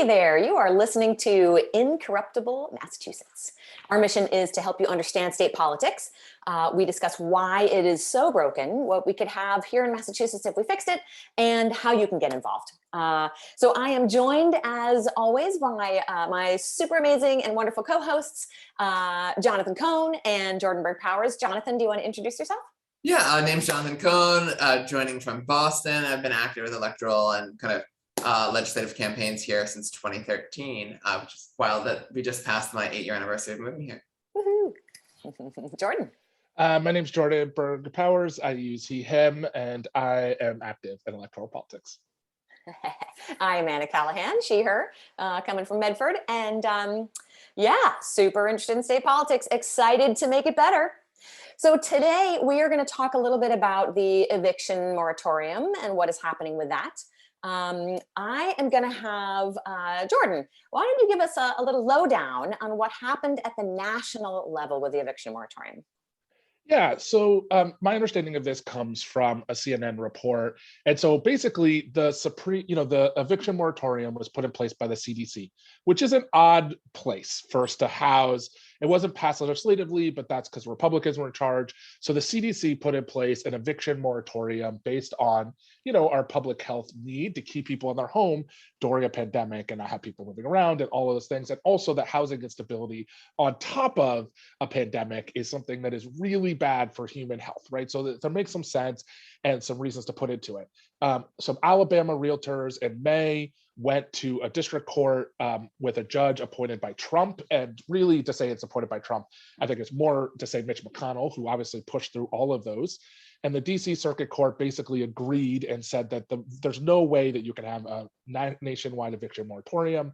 Hey there, you are listening to Incorruptible Massachusetts. Our mission is to help you understand state politics. We discuss why it is so broken, what we could have here in Massachusetts if we fixed it, and how you can get involved. So I am joined, as always, by my super amazing and wonderful co-hosts, Jonathan Cohn and Berg Powers. Jonathan, do you want to introduce yourself? Yeah, name's Jonathan Cohn, joining from Boston. I've been active with electoral and kind of legislative campaigns here since 2013, which is wild that we just passed my 8-year anniversary of moving here. Woohoo. Jordan. My name's Berg Powers. I use he, him, and I am active in electoral politics. I am Anna Callahan, she, her, coming from Medford. And yeah, super interested in state politics, excited to make it better. So today we are going to talk a little bit about the eviction moratorium and what is happening with that. I am going to have Jordan, why don't you give us a little lowdown on what happened at the national level with the eviction moratorium? Yeah, so my understanding of this comes from a CNN report. And so basically the eviction moratorium was put in place by the CDC, which is an odd place first to house. It wasn't passed legislatively, but that's because Republicans were in charge. So the CDC put in place an eviction moratorium based on, our public health need to keep people in their home during a pandemic and not have people moving around and all of those things. And also that housing instability on top of a pandemic is something that is really bad for human health, right? So that makes some sense and some reasons to put into it. Some Alabama realtors in May went to a district court with a judge appointed by Trump. And really, to say it's appointed by Trump, I think it's more to say Mitch McConnell, who obviously pushed through all of those. And the DC Circuit Court basically agreed and said that there's no way that you can have a nationwide eviction moratorium.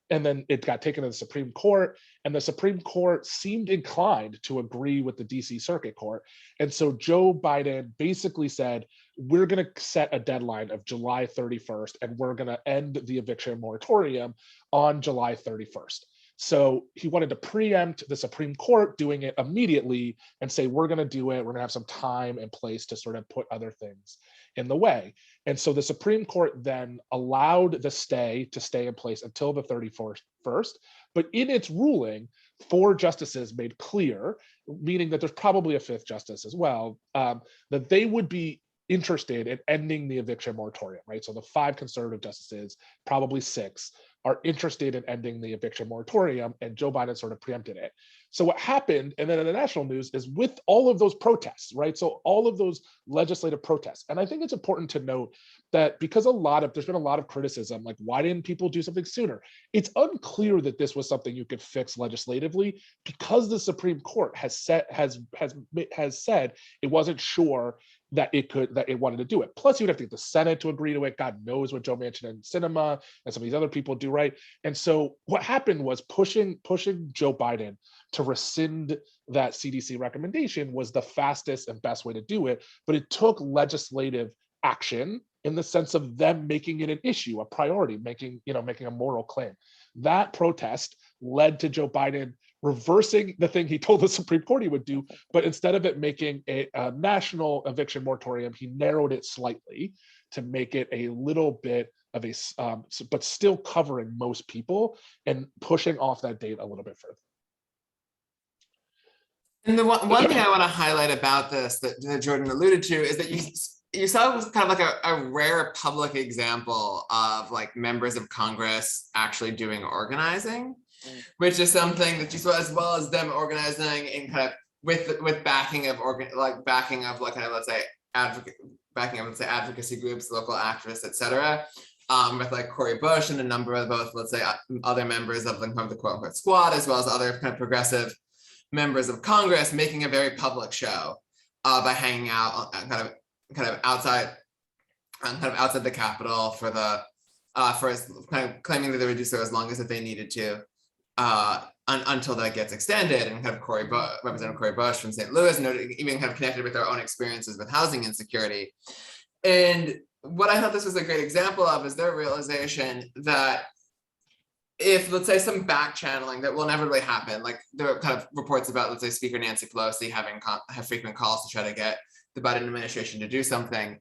And then it got taken to the Supreme Court, and the Supreme Court seemed inclined to agree with the DC Circuit Court. And so Joe Biden basically said, we're going to set a deadline of July 31st, and we're going to end the eviction moratorium on July 31st. So he wanted to preempt the Supreme Court doing it immediately and say, we're going to do it. We're going to have some time and place to sort of put other things in the way. And so the Supreme Court then allowed the stay to stay in place until the 31st. But in its ruling, 4 justices made clear, meaning that there's probably a 5th justice as well, that they would be interested in ending the eviction moratorium, right? So the 5 conservative justices, probably 6, are interested in ending the eviction moratorium, and Joe Biden sort of preempted it. So what happened, and then in the national news, is with all of those protests, right? So all of those legislative protests. And I think it's important to note that because there's been a lot of criticism, like why didn't people do something sooner? It's unclear that this was something you could fix legislatively because the Supreme Court has said it wasn't sure that it wanted to do it. Plus, you'd have to get the Senate to agree to it. God knows what Joe Manchin and Sinema and some of these other people do, right? And so what happened was pushing Joe Biden to rescind that CDC recommendation was the fastest and best way to do it. But it took legislative action in the sense of them making it an issue, a priority, making a moral claim. That protest led to Joe Biden reversing the thing he told the Supreme Court he would do, but instead of it making a national eviction moratorium, he narrowed it slightly to make it a little bit of a, but still covering most people and pushing off that date a little bit further. And the one thing I want to highlight about this that Jordan alluded to is that you saw it was kind of like a rare public example of like members of Congress actually doing organizing, which is something that you saw, as well as them organizing in kind of with backing of advocacy groups, local activists, etc. With like Cori Bush and a number of both, let's say, other members of the quote unquote squad, as well as other kind of progressive members of Congress, making a very public show by hanging out kind of outside the Capitol for kind of claiming that they would do so as long as they needed to until that gets extended. And kind of Representative Cori Bush from St. Louis, even kind of connected with their own experiences with housing insecurity. And what I thought this was a great example of is their realization that if, let's say, some back channeling that will never really happen, like there are kind of reports about, let's say, Speaker Nancy Pelosi have frequent calls to try to get the Biden administration to do something,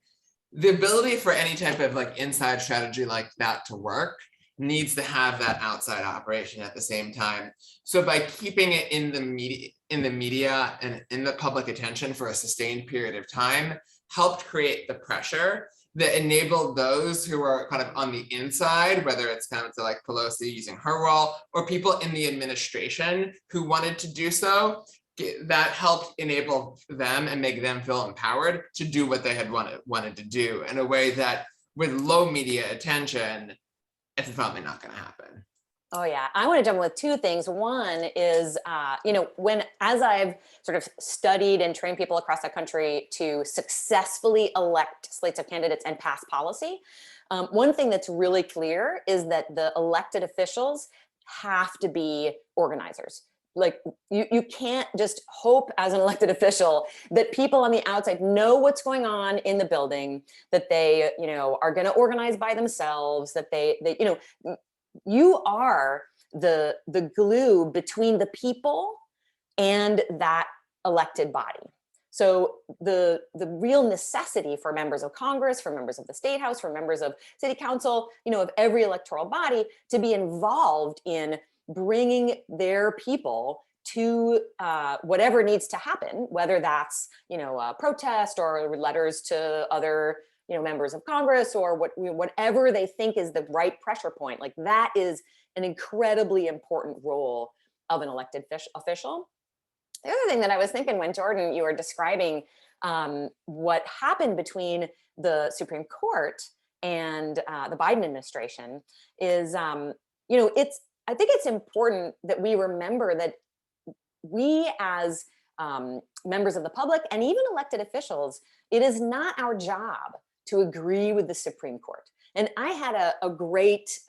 the ability for any type of like inside strategy like that to work needs to have that outside operation at the same time. So by keeping it in the media and in the public attention for a sustained period of time, helped create the pressure that enabled those who are kind of on the inside, whether it's kind of like Pelosi using her role, or people in the administration who wanted to do so, that helped enable them and make them feel empowered to do what they had wanted to do in a way that with low media attention, it's probably not going to happen. Oh yeah, I want to jump with two things. One is, as I've sort of studied and trained people across the country to successfully elect slates of candidates and pass policy, one thing that's really clear is that the elected officials have to be organizers. Like you can't just hope as an elected official that people on the outside know what's going on in the building, that they, are going to organize by themselves, that they you are the glue between the people and that elected body. So the real necessity for members of Congress, for members of the State House, for members of City Council, of every electoral body to be involved in bringing their people to whatever needs to happen, whether that's, a protest or letters to other members of Congress or whatever they think is the right pressure point. Like that is an incredibly important role of an elected official. The other thing that I was thinking when Jordan, you were describing what happened between the Supreme Court and the Biden administration is, I think it's important that we remember that we as members of the public and even elected officials, it is not our job to agree with the Supreme Court. And I had a great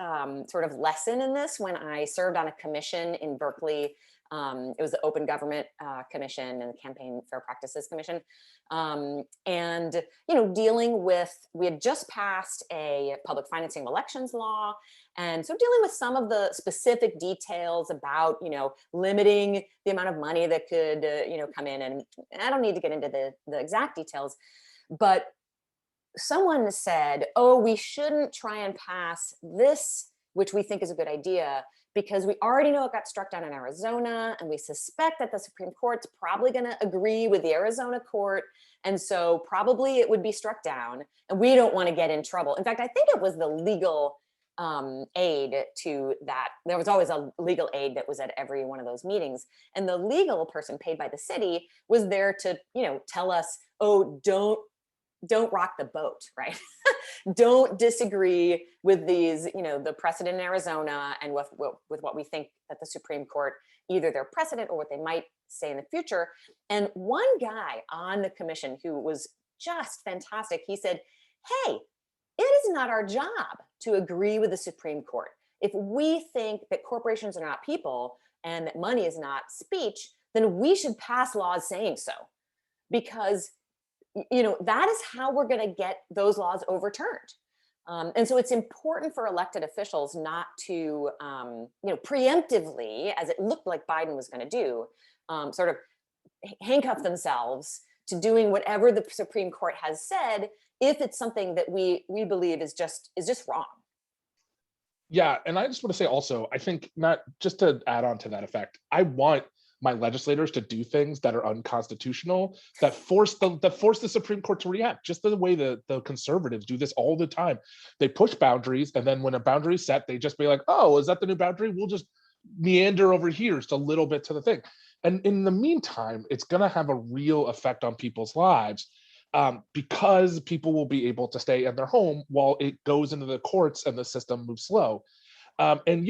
sort of lesson in this when I served on a commission in Berkeley. It was the Open Government Commission and the Campaign Fair Practices Commission. And, dealing with, we had just passed a public financing of elections law. And so dealing with some of the specific details about, limiting the amount of money that could, come in. And I don't need to get into the exact details, but someone said, oh, we shouldn't try and pass this, which we think is a good idea, because we already know it got struck down in Arizona, and we suspect that the Supreme Court's probably going to agree with the Arizona court. And so probably it would be struck down, and we don't want to get in trouble. In fact, I think it was the legal aid to that. There was always a legal aid that was at every one of those meetings. And the legal person paid by the city was there to, tell us, oh, don't rock the boat, right? Don't disagree with these, the precedent in Arizona and with what we think that the Supreme Court, either their precedent or what they might say in the future. And one guy on the commission who was just fantastic, he said, hey, it is not our job to agree with the Supreme Court. If we think that corporations are not people and that money is not speech, then we should pass laws saying so, because that is how we're going to get those laws overturned. And so it's important for elected officials not to, preemptively, as it looked like Biden was going to do, sort of handcuff themselves to doing whatever the Supreme Court has said, if it's something that we believe is just wrong. Yeah, and I just want to say also, I think, not just to add on to that effect, I want my legislators to do things that are unconstitutional, that force the Supreme Court to react, just the way the conservatives do this all the time. They push boundaries, and then when a boundary is set, they just be like, oh, is that the new boundary? We'll just meander over here just a little bit to the thing. And in the meantime, it's going to have a real effect on people's lives, because people will be able to stay in their home while it goes into the courts and the system moves slow. And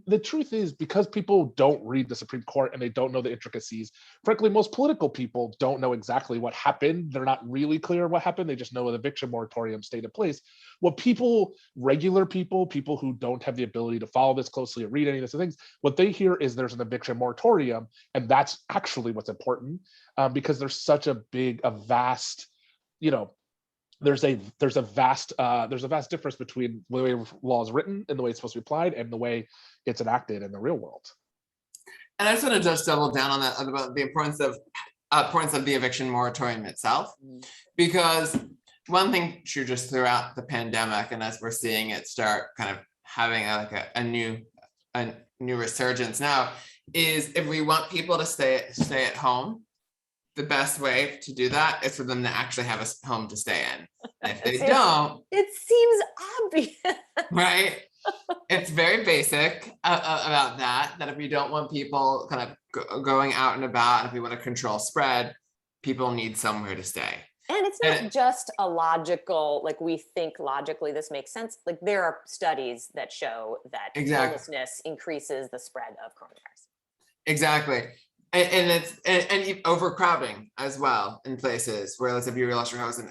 the truth is, because people don't read the Supreme Court and they don't know the intricacies, frankly, most political people don't know exactly what happened. They're not really clear what happened. They just know an eviction moratorium stayed in place. What regular people who don't have the ability to follow this closely or read any of these things, what they hear is there's an eviction moratorium. And that's actually what's important, because there's such a vast, there's a vast difference between the way law is written and the way it's supposed to be applied and the way it's enacted in the real world. And I just want to just double down on that, about the importance of the eviction moratorium itself, because one thing true just throughout the pandemic, and as we're seeing it start kind of having a new resurgence now is if we want people to stay at home, the best way to do that is for them to actually have a home to stay in. And if they don't, it seems obvious. right? It's very basic about that if we don't want people kind of going out and about, and if we want to control spread, people need somewhere to stay. And it's not just a logical, like we think logically this makes sense. Like there are studies that show that homelessness increases the spread of coronavirus. Exactly. And it's overcrowding as well in places where, let's say, you lost your house and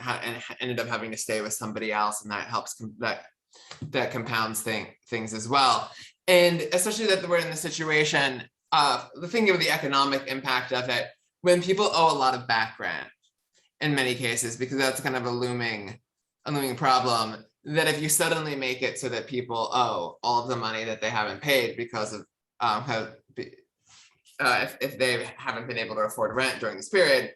ended up having to stay with somebody else, and that helps that compounds things as well. And especially that we're in the situation of the thing of the economic impact of it, when people owe a lot of back rent in many cases, because that's kind of a looming problem, that if you suddenly make it so that people owe all of the money that they haven't paid because of if they haven't been able to afford rent during this period,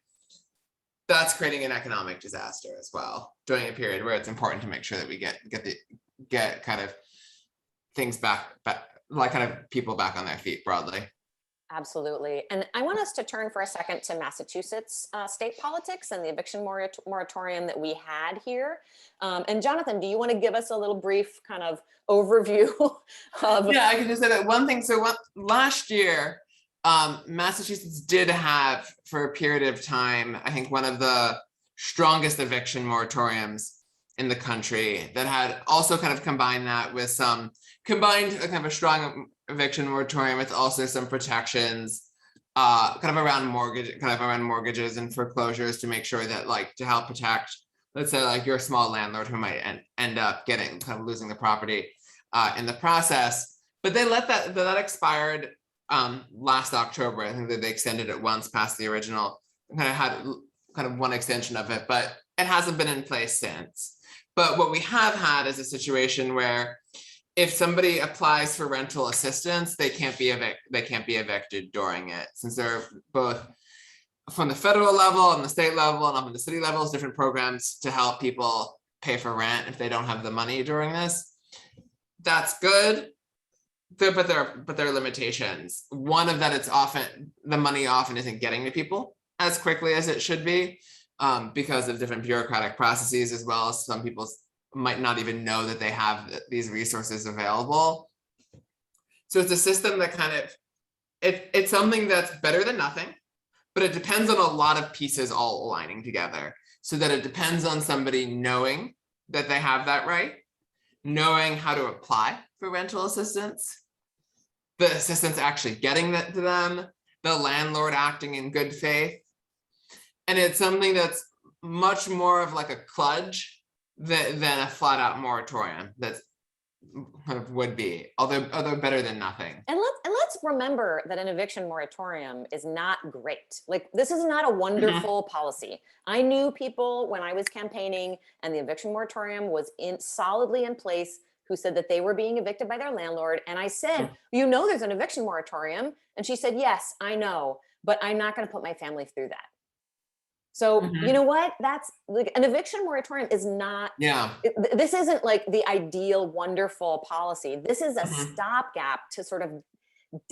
that's creating an economic disaster as well during a period where it's important to make sure that we get kind of things back, like kind of people back on their feet broadly. Absolutely. And I want us to turn for a second to Massachusetts state politics and the eviction moratorium that we had here. And Jonathan, do you want to give us a little brief kind of overview of? Yeah, I can just say that one thing. So last year, Massachusetts did have, for a period of time, I think one of the strongest eviction moratoriums in the country, that had also kind of combined that with kind of a strong eviction moratorium with also some protections kind of around mortgages and foreclosures, to make sure that, like, to help protect, let's say, like, you're a small landlord who might end up getting kind of losing the property in the process. But they let that expired last October. I think that they extended it once past the original, kind of had kind of one extension of it, but it hasn't been in place since. But what we have had is a situation where if somebody applies for rental assistance, they can't be evicted during it, since they're both from the federal level and the state level and up in the city levels, different programs to help people pay for rent if they don't have the money during this. That's good. But there are limitations. One of that, it's often the money often isn't getting to people as quickly as it should be, because of different bureaucratic processes, as well as some people might not even know that they have these resources available. So it's a system that kind of it's something that's better than nothing, but it depends on a lot of pieces all aligning together. So that it depends on somebody knowing that they have that right, knowing how to apply for rental assistance, the assistance actually getting that to them, the landlord acting in good faith. And it's something that's much more of like a kludge than a flat out moratorium that kind of would be, although better than nothing. And let's remember that an eviction moratorium is not great. Like, this is not a wonderful policy. I knew people when I was campaigning and the eviction moratorium was solidly in place, who said that they were being evicted by their landlord. And I said, there's an eviction moratorium. And she said, yes, I know, but I'm not going to put my family through that. So you know what? That's like, an eviction moratorium is not, this isn't like the ideal, wonderful policy. This is a stopgap to sort of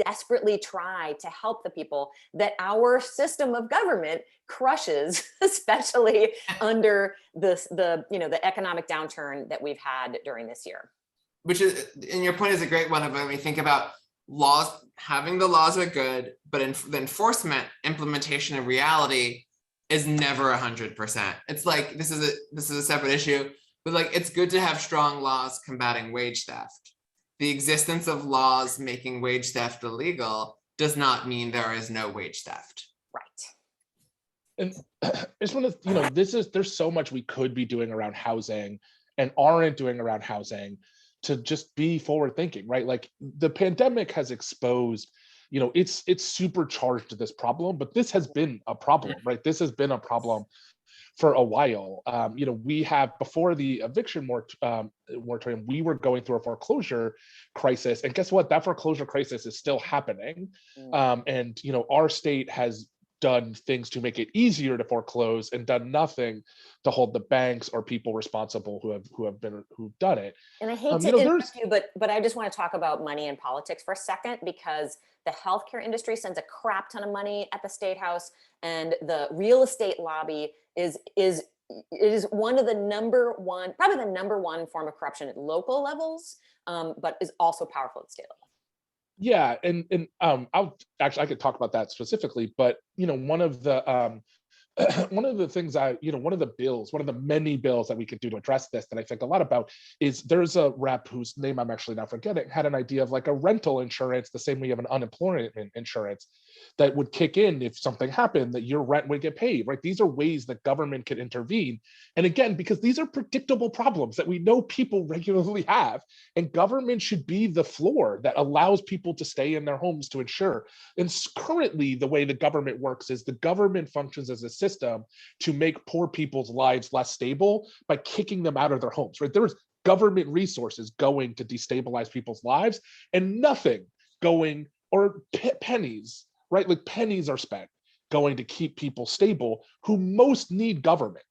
desperately try to help the people that our system of government crushes, especially under the economic downturn that we've had during this year. Which is, and your point is a great one of when we think about laws, having the laws are good, but the enforcement, implementation in reality is never 100%. It's like, this is a separate issue, but like, it's good to have strong laws combating wage theft. The existence of laws making wage theft illegal does not mean there is no wage theft. Right. And I just want to, there's so much we could be doing around housing and aren't doing around housing to just be forward thinking, right? Like, the pandemic has exposed, it's supercharged this problem, but this has been a problem, right? This has been a problem for a while. We have, before the eviction moratorium, we were going through a foreclosure crisis, and guess what? That foreclosure crisis is still happening. And our state has done things to make it easier to foreclose and done nothing to hold the banks or people responsible who've done it. And I hate to interrupt you, but I just want to talk about money and politics for a second, because the healthcare industry sends a crap ton of money at the state house, and the real estate lobby is one of probably the number one form of corruption at local levels, but is also powerful at state level. Yeah, and I could talk about that specifically, but one of the one of the things one of the many bills that we could do to address this that I think a lot about is there's a rep whose name I'm actually now forgetting, had an idea of like a rental insurance, the same way you have an unemployment insurance that would kick in if something happened, that your rent would get paid, right? These are ways that government could intervene. And again, because these are predictable problems that we know people regularly have, and government should be the floor that allows people to stay in their homes to ensure. And currently, the way the government works is the government functions as a system to make poor people's lives less stable by kicking them out of their homes, right? There's government resources going to destabilize people's lives, and nothing going, or pennies, right? Like pennies are spent going to keep people stable who most need government,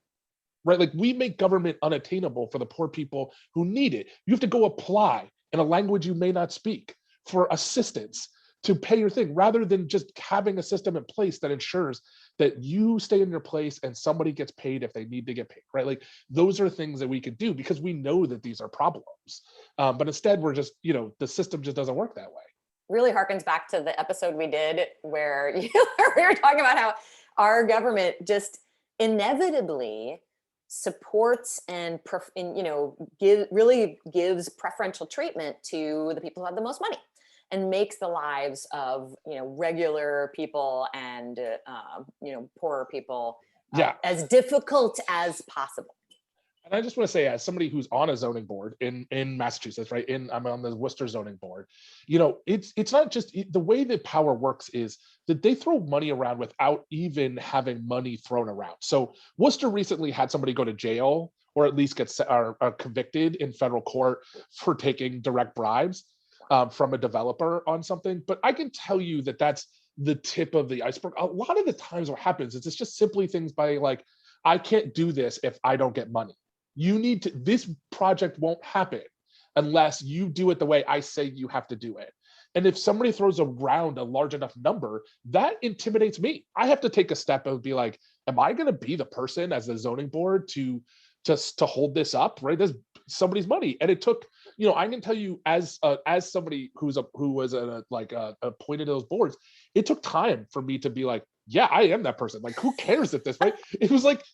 right? Like we make government unattainable for the poor people who need it. You have to go apply in a language you may not speak for assistance to pay your thing, rather than just having a system in place that ensures that you stay in your place and somebody gets paid if they need to get paid, right? Like those are things that we could do because we know that these are problems. But instead we're just, the system just doesn't work that way. Really harkens back to the episode we did where we were talking about how our government just inevitably supports and really gives preferential treatment to the people who have the most money, and makes the lives of regular people and poorer people as difficult as possible. And I just want to say, as somebody who's on a zoning board in Massachusetts, right? I'm on the Worcester zoning board. It's not just the way that power works is that they throw money around without even having money thrown around. So Worcester recently had somebody go to jail, or at least are convicted in federal court for taking direct bribes from a developer on something. But I can tell you that that's the tip of the iceberg. A lot of the times what happens is it's just simply things by like, I can't do this if I don't get money. This project won't happen unless you do it the way I say you have to do it. And if somebody throws around a large enough number, that intimidates me. I have to take a step and be like, am I going to be the person as the zoning board to hold this up, right? There's somebody's money. And it took, I can tell you as somebody who was appointed to those boards, it took time for me to be like, yeah, I am that person. Like, who cares at this, right? It was like,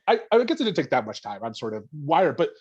I guess it didn't take that much time. I'm sort of wired, but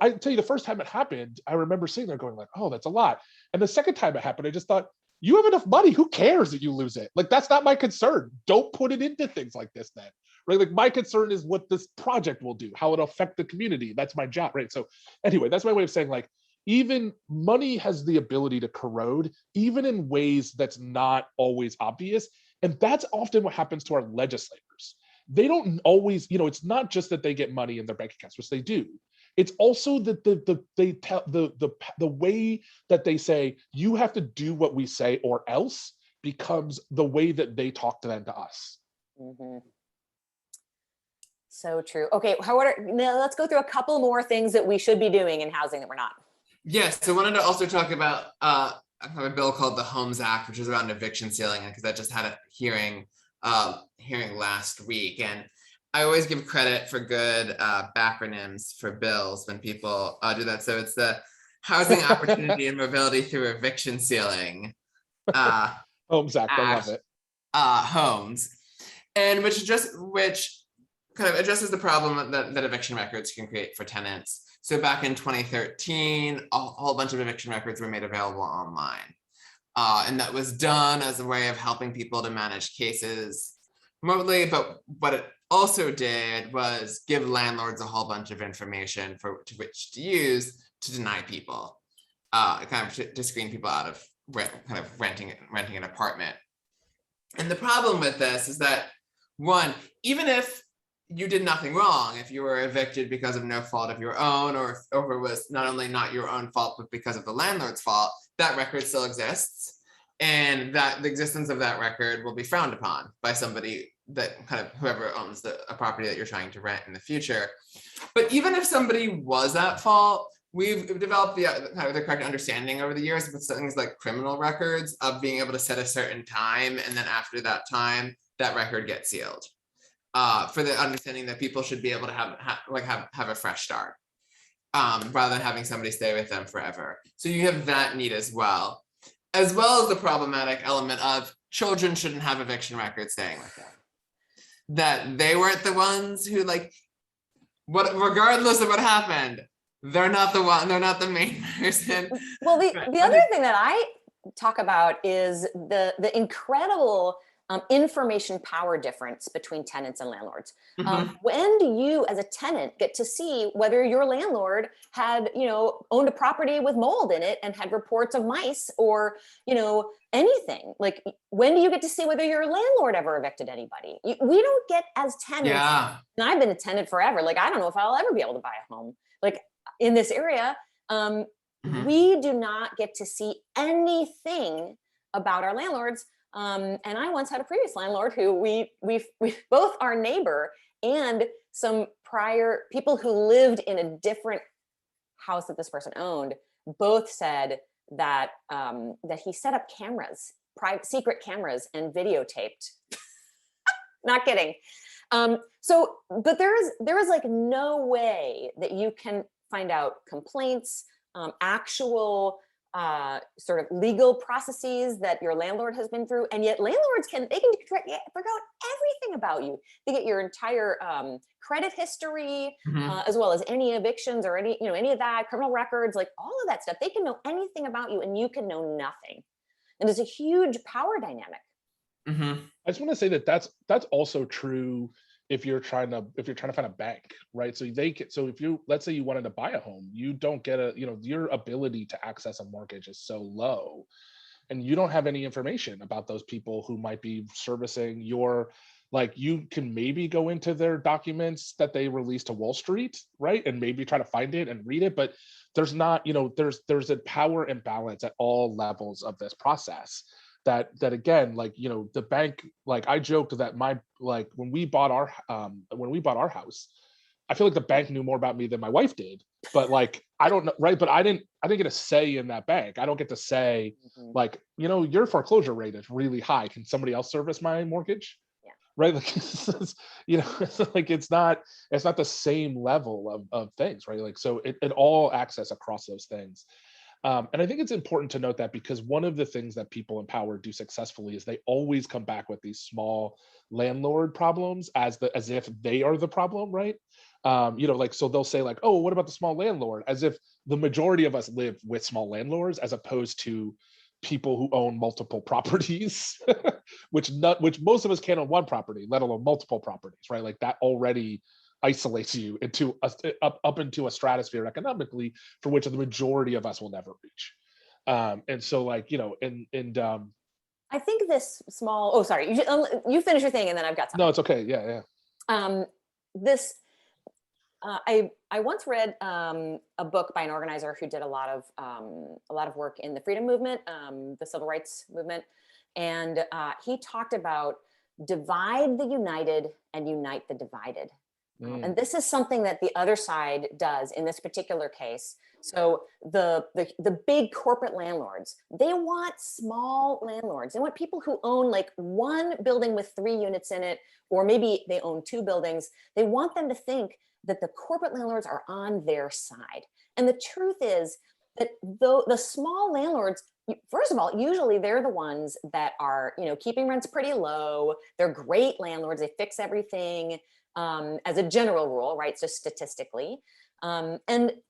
I tell you, the first time it happened, I remember sitting there going like, oh, that's a lot. And the second time it happened, I just thought, you have enough money. Who cares that you lose it? Like, that's not my concern. Don't put it into things like this then, right? Like, my concern is what this project will do, how it'll affect the community. That's my job, right? So anyway, that's my way of saying, like, even money has the ability to corrode, even in ways that's not always obvious. And that's often what happens to our legislators. They don't always, it's not just that they get money in their bank accounts, which they do. It's also that the way that they say you have to do what we say or else becomes the way that they talk to us. Mm-hmm. So true. Okay, now let's go through a couple more things that we should be doing in housing that we're not. Yes, so I wanted to also talk about a bill called the Homes Act, which is around eviction ceiling, because that just had a hearing last week. And I always give credit for good backronyms for bills when people do that. So it's the Housing Opportunity and Mobility Through Eviction Ceiling. Homes Act, I love it. Homes, and which kind of addresses the problem that eviction records can create for tenants. So back in 2013, a whole bunch of eviction records were made available online. And that was done as a way of helping people to manage cases remotely. But what it also did was give landlords a whole bunch of information to which to use to deny people, kind of to screen people out of renting an apartment. And the problem with this is that, one, even if you did nothing wrong, if you were evicted because of no fault of your own, or if it was not only not your own fault, but because of the landlord's fault, that record still exists. And that the existence of that record will be frowned upon by somebody that kind of whoever owns a property that you're trying to rent in the future. But even if somebody was at fault, we've developed the kind of the correct understanding over the years with things like criminal records of being able to set a certain time, and then after that time, that record gets sealed. For the understanding that people should be able to have a fresh start, rather than having somebody stay with them forever. So you have that need as well as the problematic element of children shouldn't have eviction records staying with them. That they weren't the ones who regardless of what happened, they're not the main person. Well, the other thing that I talk about is the incredible information power difference between tenants and landlords. When do you as a tenant get to see whether your landlord had, owned a property with mold in it and had reports of mice or, anything? Like, when do you get to see whether your landlord ever evicted anybody? We don't get as tenants. Yeah. And I've been a tenant forever. Like, I don't know if I'll ever be able to buy a home. Like in this area, we do not get to see anything about our landlords. And I once had a previous landlord who we both our neighbor and some prior people who lived in a different house that this person owned both said that that he set up cameras, private secret cameras, and videotaped. Not kidding. But there is like no way that you can find out complaints, actual sort of legal processes that your landlord has been through, and yet landlords can figure out everything about you. They get your entire credit history, as well as any evictions or any of that, criminal records, like all of that stuff. They can know anything about you, and you can know nothing. And it's a huge power dynamic. I just want to say that that's also true if you're trying to find a bank, right? So if you, let's say you wanted to buy a home, you don't get your ability to access a mortgage is so low, and you don't have any information about those people who might be servicing your, like, you can maybe go into their documents that they released to Wall Street, right? And maybe try to find it and read it, but there's not, there's a power imbalance at all levels of this process. That again, like, the bank, like I joked that when we bought our house, I feel like the bank knew more about me than my wife did, but like, I don't know, right? But I didn't get a say in that bank. I don't get to say like, your foreclosure rate is really high. Can somebody else service my mortgage? Yeah. Right. Like, like it's not the same level of things, right? Like, so it all access across those things. And I think it's important to note that, because one of the things that people in power do successfully is they always come back with these small landlord problems as if they are the problem, right? So they'll say like, oh, what about the small landlord? As if the majority of us live with small landlords, as opposed to people who own multiple properties, which most of us can't own one property, let alone multiple properties, right? Like that already isolates you into up into a stratosphere economically for which the majority of us will never reach. And so like, I think this small, oh, sorry, you finish your thing and then I've got something. No, it's okay. Yeah. I once read a book by an organizer who did a lot of work in the freedom movement, the civil rights movement. And he talked about divide the united and unite the divided. And this is something that the other side does in this particular case. So the big corporate landlords, they want small landlords. They want people who own like one building with 3 units in it, or maybe they own 2 buildings. They want them to think that the corporate landlords are on their side. And the truth is that the small landlords, first of all, usually they're the ones that are, keeping rents pretty low. They're great landlords. They fix everything. As a general rule, right? So statistically, and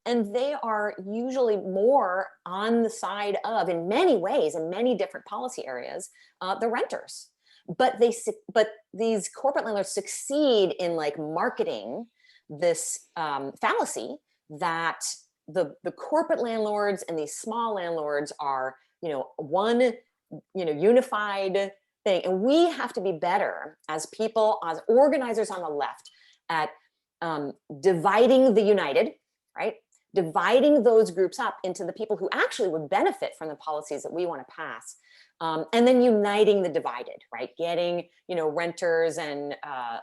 they are usually more on the side of, in many ways, in many different policy areas, the renters. But these corporate landlords succeed in like marketing this fallacy that the corporate landlords and these small landlords are, one, unified thing. And we have to be better as people, as organizers on the left, at dividing the united, right? dividing those groups up into the people who actually would benefit from the policies that we want to pass. And then uniting the divided, right? Getting, renters and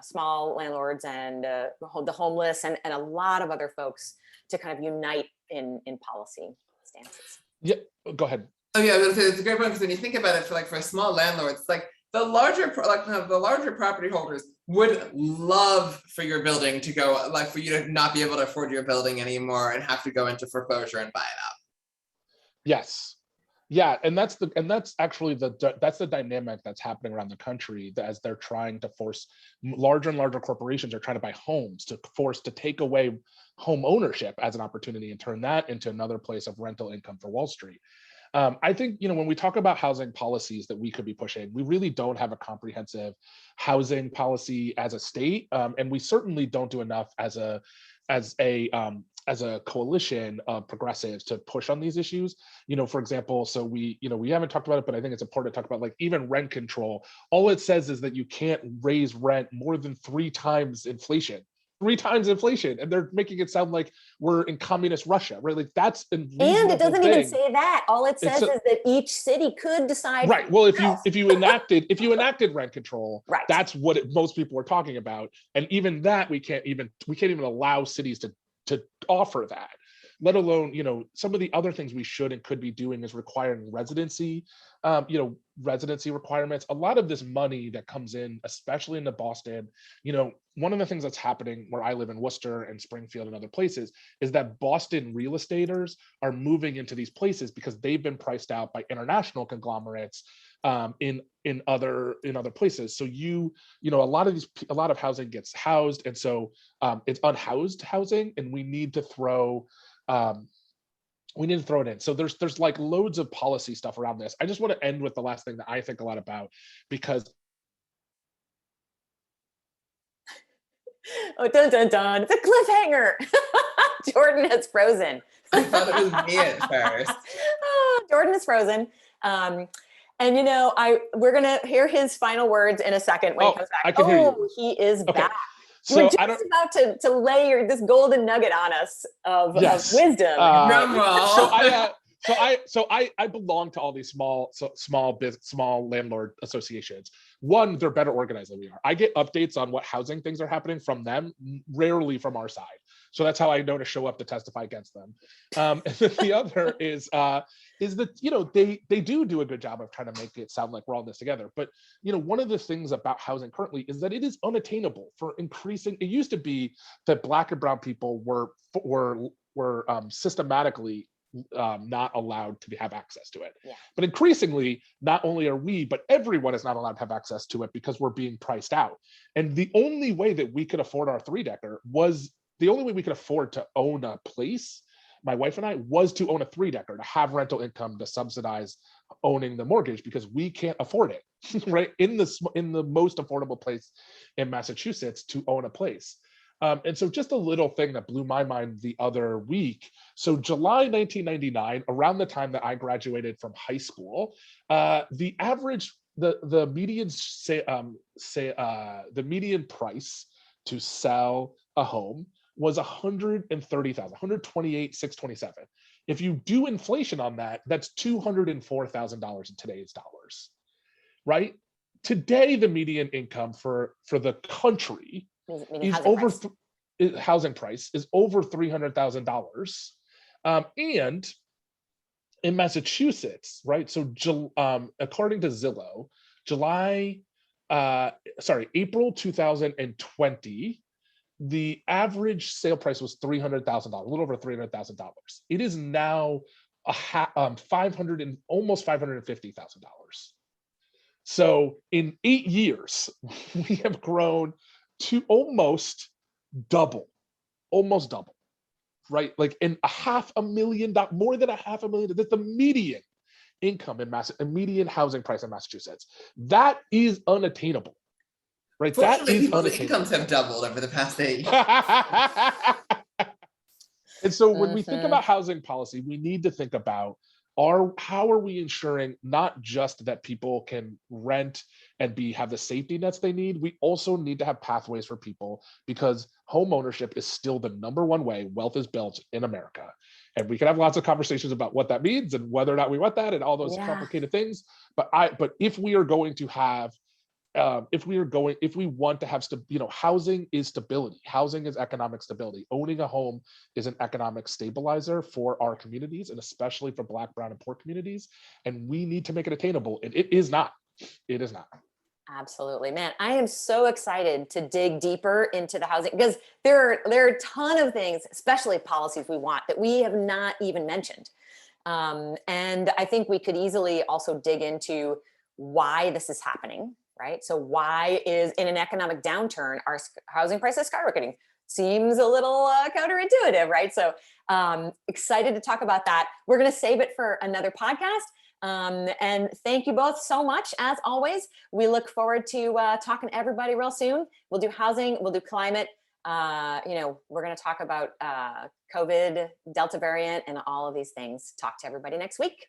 small landlords and the homeless and a lot of other folks to kind of unite in policy stances. Yeah, go ahead. Oh yeah, I was gonna say it's a great point, because when you think about it, for a small landlord, it's like the larger property holders would love for your building to go, like for you to not be able to afford your building anymore and have to go into foreclosure and buy it out. Yes. Yeah, and that's actually the dynamic that's happening around the country, as they're trying to force larger and larger corporations are trying to buy homes to take away home ownership as an opportunity and turn that into another place of rental income for Wall Street. I think, when we talk about housing policies that we could be pushing, we really don't have a comprehensive housing policy as a state, and we certainly don't do enough as a coalition of progressives to push on these issues. For example, so we haven't talked about it, but I think it's important to talk about, like, even rent control. All it says is that you can't raise rent more than 3 times inflation. 3 times inflation, and they're making it sound like we're in communist Russia, right? Like, that's a and it doesn't even say that. All it says is that each city could decide. Right. Well, if you enacted rent control, right, that's what most people are talking about, and even that we can't even allow cities to offer that. Let alone, some of the other things we should and could be doing is requiring residency requirements. A lot of this money that comes in, especially into Boston, one of the things that's happening where I live in Worcester and Springfield and other places is that Boston real estaters are moving into these places because they've been priced out by international conglomerates in other places. So a lot of housing gets housed, and so it's unhoused housing, and we need to throw it in. So there's like loads of policy stuff around this. I just want to end with the last thing that I think a lot about, because oh, dun dun dun! It's a cliffhanger. Jordan has frozen. I thought it was me at first. Oh, Jordan is frozen. And we're gonna hear his final words in a second when he comes back. I can hear you. He is back. You So were just about to lay this golden nugget on us of wisdom. So I belong to all these small landlord associations. One, they're better organized than we are. I get updates on what housing things are happening from them, rarely from our side. So that's how I know to show up to testify against them. And then the other is that they do a good job of trying to make it sound like we're all in this together. But one of the things about housing currently is that it is unattainable for increasing. It used to be that Black and brown people were systematically not allowed to have access to it. Yeah. But increasingly, not only are we, but everyone is not allowed to have access to it because we're being priced out. And the only way that we could afford our 3-decker was the only way we could afford to own a place, my wife and I, was to own a 3-decker, to have rental income to subsidize owning the mortgage, because we can't afford it, right? In the most affordable place in Massachusetts to own a place. And so just a little thing that blew my mind the other week. So July 1999, around the time that I graduated from high school, the median price to sell a home was $128,627. If you do inflation on that, that's $204,000 in today's dollars, right? Today, the median income for the country is housing price is over $300,000, and in Massachusetts, right? So, according to Zillow, April 2020, the average sale price was $300,000, a little over $300,000. It is now almost $550,000. So in 8 years, we have grown to almost double, right? Like in $500,000, more than $500,000. That's the median income in median housing price in Massachusetts. That is unattainable. Right, that is people's incomes have doubled over the past 8 years. And so when we think about housing policy, we need to think about how are we ensuring not just that people can rent and have the safety nets they need? We also need to have pathways for people, because home ownership is still the number one way wealth is built in America. And we can have lots of conversations about what that means and whether or not we want that and all those Yeah. complicated things. But if we are going to have if we want to have housing is stability. Housing is economic stability. Owning a home is an economic stabilizer for our communities, and especially for Black, Brown, and poor communities. And we need to make it attainable. And it is not. It is not. Absolutely, man. I am so excited to dig deeper into the housing, because there are a ton of things, especially policies we want, that we have not even mentioned. And I think we could easily also dig into why this is happening, right? So why is, in an economic downturn, our housing prices skyrocketing? Seems a little counterintuitive, right? So excited to talk about that. We're going to save it for another podcast. And thank you both so much. As always, we look forward to talking to everybody real soon. We'll do housing, we'll do climate. We're going to talk about COVID, Delta variant, and all of these things. Talk to everybody next week.